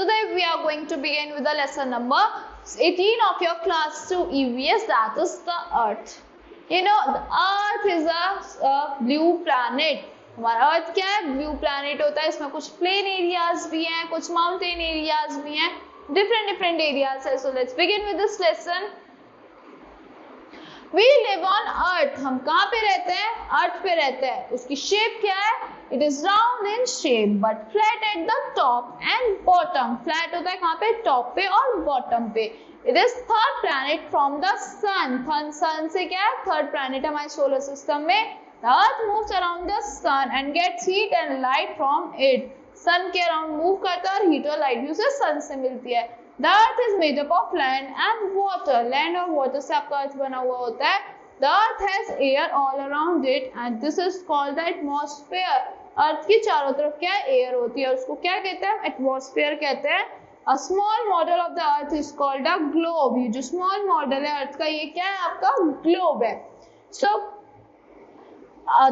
today we are going to begin with the lesson number 18 of your class 2 EVS, that is the Earth. You know, the Earth is a blue planet. हमारा अर्थ क्या है? Blue planet होता है. इसमें कुछ plain areas भी हैं, कुछ माउंटेन एरियाज भी हैं, डिफरेंट एरियाज है. So let's begin with this lesson. We live on Earth. हम कहाँ पे रहते हैं? अर्थ पे रहते हैं. उसकी शेप क्या है? It is round in shape but flat at the top and bottom. Flat होता है कहाँ पे? Top पे और bottom पे. It is third planet from the sun. Sun से क्या है? Third planet हमारे solar system में. The Earth moves around the sun and gets heat and light from it. Sun के around move करता है और heat और light भी उसे sun से मिलती है. The Earth is made up of land and water. Land और water से आपका अर्थ बना हुआ होता है. The Earth has air all around it and this is called the atmosphere. अर्थ की चारों तरफ क्या है? एयर होती है. उसको क्या कहते हैं? एटमॉस्फेयर कहते हैं. A small model of the Earth is called a globe. ये जो small model है अर्थ का, ये क्या है? आपका globe है. So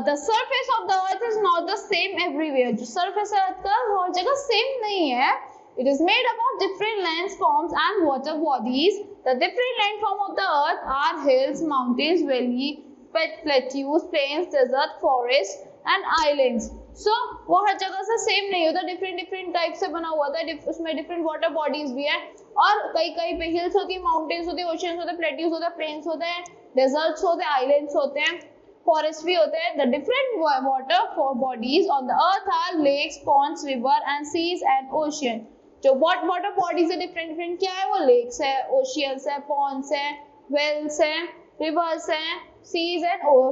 the surface of the Earth is not the same everywhere. जो surface है अर्थ का हर जगह same नहीं है. It is made up of different landforms and water bodies. The different landforms of the earth are hills, mountains, valleys, plateaus, plains, desert, forests and islands. So वो हर जगह से same नहीं होता, different टाइप से बना हुआ था. उसमें different water bodies भी है और कहीं पे hills होती है, mountains होती है, oceans होते हैं, plateaus होते हैं, plains होते हैं, deserts होते हैं, islands होते हैं, forests भी होते हैं. The different water bodies on the earth are lakes, ponds, river and seas and ocean. जो वाटर बॉडीज है डिफरेंट क्या है? वो लेक्स है, ओशियंस है, पॉन्ड्स है, वेल्स है, रिवर्स है, seas and or.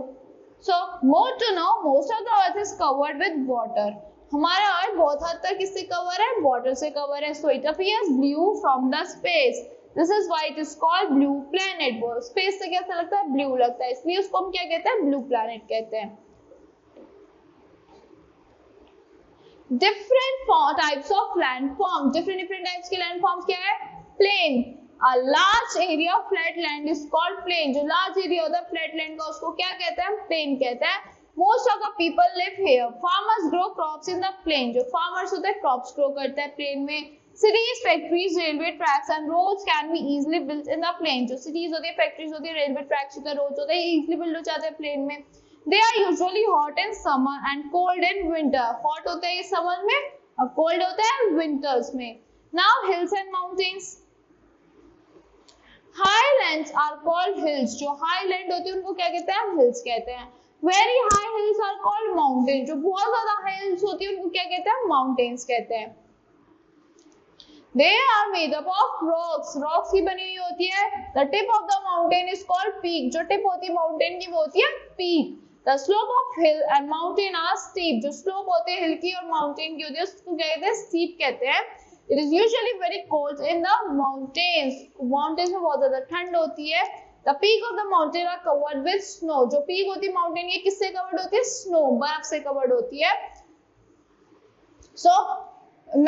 So more to know, most of the earth is covered with water. हमारा अर्थ बहुत हद तक किससे कवर है? वाटर से कवर है. So it appears blue from the space. This is why it is called blue planet. Space से कैसा लगता है? ब्लू लगता है, इसलिए उसको हम क्या कहते हैं? ब्लू प्लैनेट कहते हैं. Different types of landforms. Different types के landforms क्या है? Plain. A large area of flat land is called plain. जो large area होता है flat land का, उसको क्या कहते हैं? Plain कहते हैं. Most of the people live here. Farmers grow crops in the plain. जो farmers होते हैं crops grow करते हैं plain में. Cities, factories, railway tracks and roads can be easily built in the plain. जो cities होती है, factories होती है, railway tracks होते हैं, roads होते हैं, easily build हो जाते हैं plain में. They are usually hot in summer and cold in winter. Hot होता है ये summer में और cold होता है winters में. Now hills and mountains. Highlands are called hills. जो highland होती है उनको क्या कहते हैं? Hills कहते हैं. Very high hills are called mountains. जो बहुत ज़्यादा hills होती है उनको क्या कहते हैं? Mountains कहते हैं. They are made up of rocks. Rocks की बनी हुई होती है. The tip of the mountain is called peak. जो tip होती है mountain की वो होती है peak. The slope of hill and mountain are steep. जो slope होते हैं hill की और mountain की होती है उसको क्या कहते हैं? Steep कहते हैं. It is usually very cold in the mountains. Mountains में बहुत ज़्यादा ठंड होती है. The peak of the mountain are covered with snow. जो peak होती है mountain की किससे covered होती है? Snow, बर्फ से covered होती है. So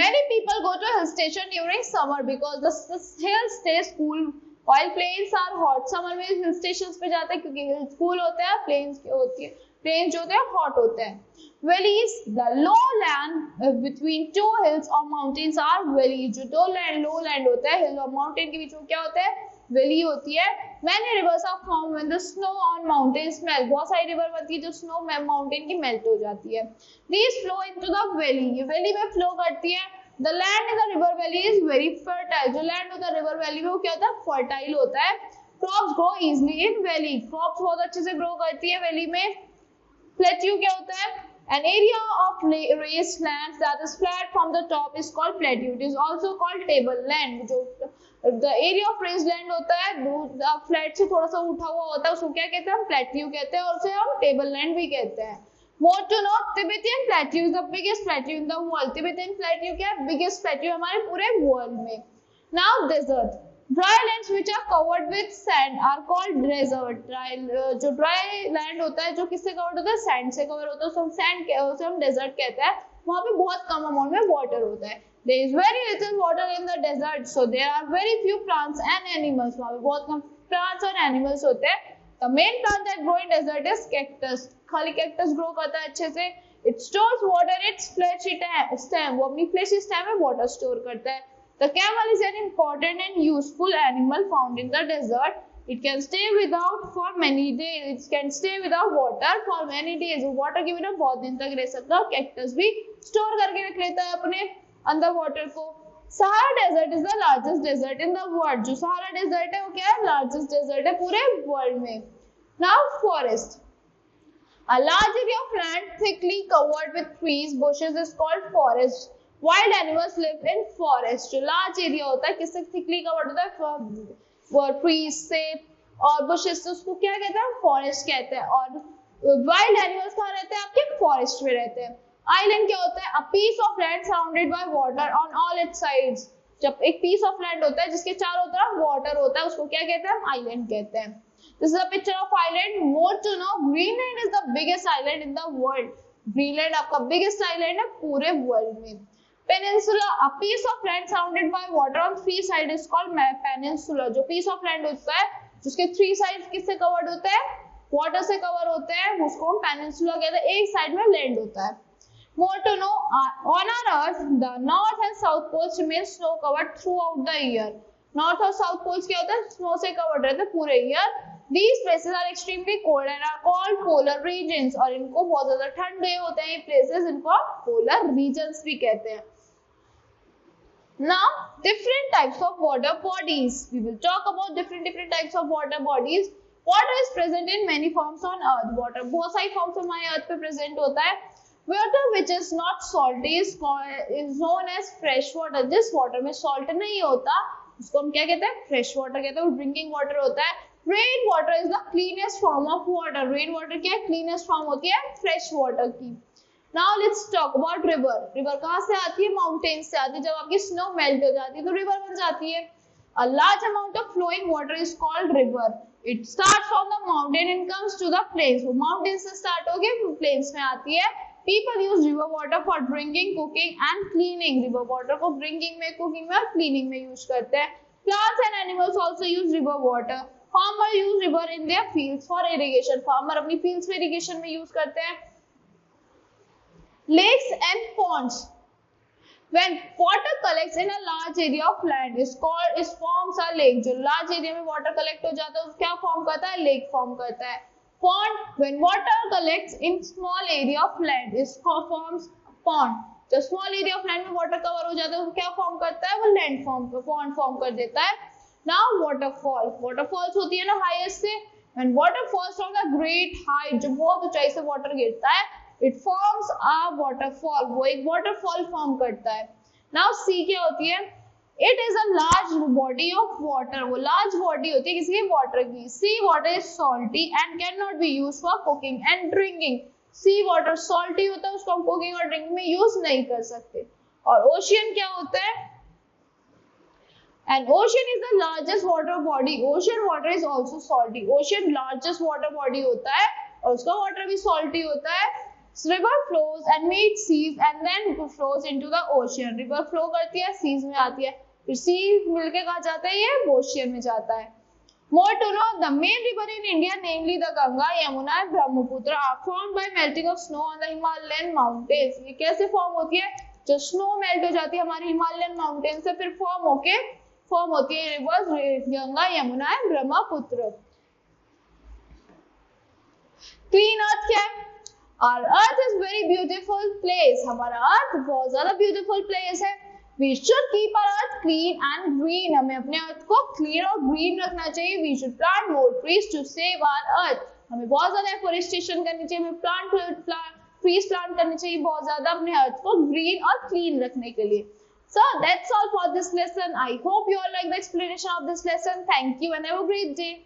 many people go to hill station during summer because the hill stays cool. While plains are hot. Summer में hill stations पे जाते हैं क्योंकि hills cool होते हैं, plains क्या होती है? Plains जो होते हैं hot होते हैं. Valleys, the low land between two hills or mountains are valleys. जो दो low land होता है, hill और mountain के बीच में क्या होता है? Valley होती है. Many rivers are formed when the snow on mountains melt. बहुत सारी river बनती है जो snow mountain की melt हो जाती है. These flow into the valley. ये valley में flow करती है. The land in the river valley is very fertile. जो land होता है river valley में वो क्या होता है? Fertile होता है. Crops grow easily in valley. Crops बहुत अच्छे से grow करती है valley में. Plateau क्या होता है? An area of raised land that is flat from the top is called plateau. It is also called tableland. जो the area of raised land होता है, flat से थोड़ा सा उठा हुआ होता है, उसको क्या कहते हैं? हम plateau कहते हैं और उसे हम tableland भी कहते हैं. More to know, Tibetan Plateau is the biggest plateau in the world. Tibetan Plateau क्या है? Biggest plateau हमारे पूरे world में. Now desert. Dry lands which are covered with sand are called desert. जो dry land होता है जो किससे covered होता है? Sand से cover होता है, उसे हम sand उसे हम desert कहते हैं. वहाँ पे बहुत कम amount में water होता है. There is very little water in the desert, so there are very few plants and animals. वहाँ पे बहुत कम plants और animals होते हैं. The main plant that grow in desert is cactus. खाली cactus grow करता है अच्छे से. It stores water in its fleshy stem. वो अपनी fleshy stem में water store करता है. The camel is an important and useful animal found in the desert. It can stay without for many days. It can stay without water for many days. Water के बिना बहुत दिन तक रह सकता है. कैक्टस भी स्टोर करके रख लेता है अपने अंदर वाटर को. Sahara desert is the largest desert in the world. जो सहारा डेजर्ट है वो क्या है? लार्जेस्ट डेजर्ट है पूरे वर्ल्ड में. Now forest. A large area of land thickly covered with trees, bushes is called forest. Wild animals live in forest. जो large area होता है किससे thickly covered होता है? Trees से और bushes से, उसको क्या कहते हैं? Forest कहते हैं. और wild animals कहाँ रहते हैं? आपके forest में रहते हैं. Island क्या होता है? A piece of land surrounded by water on all its sides. जब एक piece of land होता है जिसके चारों तरफ water होता है, उसको क्या कहते हैं? हम island कहते हैं. This is a picture of island. More to know, Greenland is the biggest island in the world. Greenland आपका biggest island है पूरे world में. Peninsula, a piece of land surrounded by water on three sides is called peninsula. जो piece of land होता है, जिसके three sides किससे covered होते हैं? Water से cover होते हैं, उसको हम peninsula कहते हैं. एक side में land होता है. More to know, on our Earth, the North and South poles remain snow covered throughout the year. North और South poles क्या होता है? Snow से covered रहते हैं पूरे year. These places are extremely cold and are called polar regions. और इनको बहुत ज्यादा ठंडे होते हैं ये places, इनको polar regions भी कहते हैं. Now, different types of water bodies. We will talk about different types of water bodies. Water is present in many forms on Earth. Water बहुत सारी forms हमारे Earth पे present होता है. Water which is not salty is known as fresh water. जिस water में salt नहीं होता, उसको हम क्या कहते हैं? Fresh water कहते हैं. Drinking water होता है. Rain water is the cleanest form of water. Rain water क्या है? Cleanest form होती है fresh water की. Now let's talk about river. River कहाँ से आती है? Mountains से आती है. जब आपकी snow melt हो जाती है तो river बन जाती है. A large amount of flowing water is called river. It starts from the mountain and comes to the plains. वो mountains से start होके plains में आती है. People use river water for drinking, cooking and cleaning. River water को drinking में, cooking में और cleaning में use करते हैं. Plants and animals also use river water. Farmer use river in their fields for irrigation. Farmer अपनी fields में irrigation में use करते हैं. Lakes and ponds. When water collects in a large area of land, is forms a lake. जो large area में water collect हो जाता है, क्या form करता है? Lake form करता है. Pond. When water collects in small area of land, is forms pond. जो small area of land में water cover हो जाता है, वो क्या form करता है? वो land form, pond form कर देता है. Now waterfall. Waterfalls होती है ना highest से. When water falls from the great height, जो बहुत ऊंचाई से water गिरता है, it forms a waterfall. वो एक waterfall form करता है. Now sea क्या होती है? It is a large body of water. वो large body होती है किसी water की. Sea water is salty and cannot be used for cooking and drinking. Sea water salty होता है, उसको हम cooking और drinking में use नहीं कर सकते. और ocean क्या होता है? And ocean is the largest water body. Ocean water is also salty. Ocean largest water body होता है और उसका water भी salty होता है. River flows and meets seas and then flows into the ocean. River flow करती है, seas में आती है, फिर seas मिलके कहाँ जाता है? ये ocean में जाता है. More to know, the main river in India, namely the Ganga, Yamuna and Brahmaputra, are formed by melting of snow on the Himalayan mountains. ये कैसे form होती है? जो snow melt हो जाती है हमारी Himalayan mountains से, फिर form होती है rivers Ganga, Yamuna and Brahmaputra. Clean earth क्या है? Our earth is very beautiful place. हमारा earth बहुत ज्यादा beautiful place है. We should keep our earth clean and green. हमें अपने earth को clean और green रखना चाहिए. We should plant more trees to save our earth. हमें बहुत ज्यादा afforestation करनी चाहिए. हमें trees plant करनी चाहिए बहुत ज्यादा अपने earth को green और clean रखने के लिए. So that's all for this lesson. I hope you all like the explanation of this lesson. Thank you and have a great day.